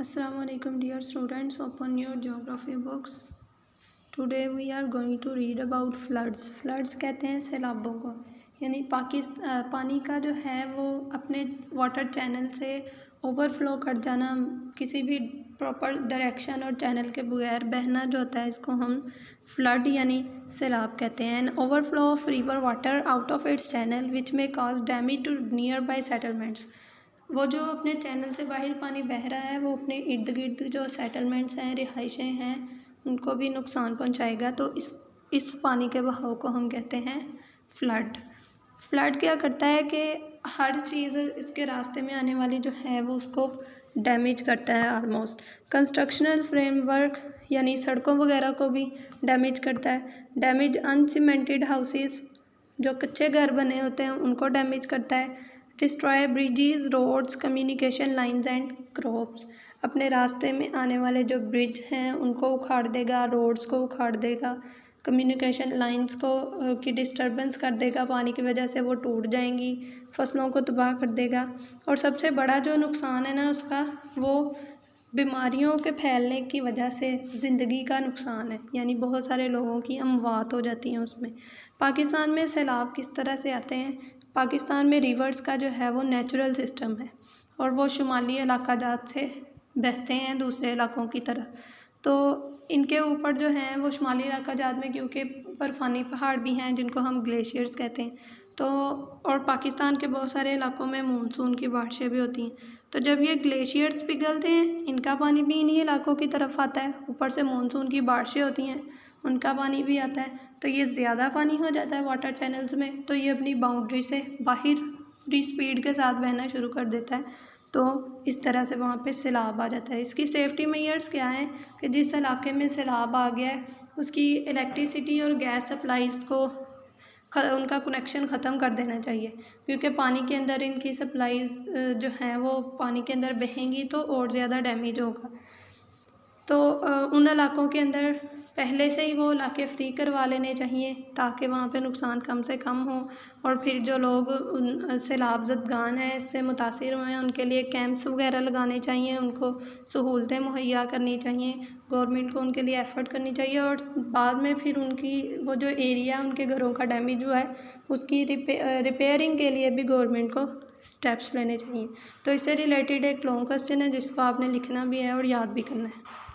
Assalamu alaikum dear students, open your geography books. Today we are going to read about floods. Floods कहते हैं सैलाबों को, यानी पानी का जो है वो अपने वाटर चैनल से ओवरफ्लो कर जाना, किसी भी प्रॉपर डायरेक्शन और चैनल के बगैर बहना जो होता है, इसको हम फ्लड यानी सैलाब कहते हैं. An overflow of river water out of its channel which may cause damage to nearby settlements. वो जो अपने चैनल से बाहर पानी बह रहा है वो अपने इर्द गिर्द जो सेटलमेंट्स हैं, रिहाइशें हैं, उनको भी नुकसान पहुंचाएगा. तो इस पानी के बहाव को हम कहते हैं फ्लड. फ्लड क्या करता है कि हर चीज़ इसके रास्ते में आने वाली जो है वो उसको डैमेज करता है. ऑलमोस्ट कंस्ट्रक्शनल फ्रेमवर्क यानी सड़कों वगैरह को भी डैमेज करता है. डैमेज अनसीमेंटेड हाउसेस, जो कच्चे घर बने होते हैं उनको डैमेज करता है. Destroy bridges, roads, communication lines and crops. अपने रास्ते में आने वाले जो ब्रिज हैं उनको उखाड़ देगा, रोड्स को उखाड़ देगा, कम्युनिकेशन लाइंस को की डिस्टर्बेंस कर देगा, पानी की वजह से वो टूट जाएंगी, फसलों को तबाह कर देगा. और सबसे बड़ा जो नुकसान है ना उसका, वो बीमारियों के फैलने की वजह से ज़िंदगी का नुकसान है, यानी बहुत सारे लोगों की अमवात हो जाती हैं उसमें. पाकिस्तान में सैलाब किस तरह से आते हैं? पाकिस्तान में रिवर्स का जो है वो नेचुरल सिस्टम है और वो शुमाली इलाका जात से बहते हैं दूसरे इलाकों की तरह. तो इनके ऊपर जो हैं वो शुमाली इलाका जात में क्योंकि बर्फ़ानी पहाड़ भी हैं जिनको हम ग्लेशियर्स कहते हैं, तो और पाकिस्तान के बहुत सारे इलाकों में मानसून की बारिशें भी होती हैं. तो जब ये ग्लेशियर्स पिघलते हैं, इनका पानी भी इन्हीं इलाकों की तरफ आता है, ऊपर से मानसून की बारिशें होती हैं, उनका पानी भी आता है, तो ये ज़्यादा पानी हो जाता है वाटर चैनल्स में, तो ये अपनी बाउंड्री से बाहर पूरी स्पीड के साथ बहना शुरू कर देता है. तो इस तरह से वहाँ पे सैलाब आ जाता है. इसकी सेफ्टी मेजर्स क्या हैं कि जिस इलाके में सैलाब आ गया है उसकी इलेक्ट्रिसिटी और गैस सप्लाईज़ को उनका कनेक्शन ख़त्म कर देना चाहिए, क्योंकि पानी के अंदर इनकी सप्लाईज़ जो हैं वो पानी के अंदर बहेंगी तो और ज़्यादा डैमेज होगा. तो उन इलाकों के अंदर पहले से ही वो इलाके फ्री करवा लेने चाहिए ताकि वहाँ पे नुकसान कम से कम हो. और फिर जो लोग उन सैलाब ज़दगान हैं, इससे मुतासिर हुए हैं, उनके लिए कैंप्स वगैरह लगाने चाहिए, उनको सहूलतें मुहैया करनी चाहिए, गवर्नमेंट को उनके लिए एफ़र्ट करनी चाहिए. और बाद में फिर उनकी वो जो एरिया उनके घरों का डैमेज हुआ है उसकी रिपेयरिंग के लिए भी गवर्नमेंट को स्टेप्स लेने चाहिए. तो इससे रिलेटेड एक लॉन्ग क्वेश्चन है जिसको आपने लिखना भी है और याद भी करना है.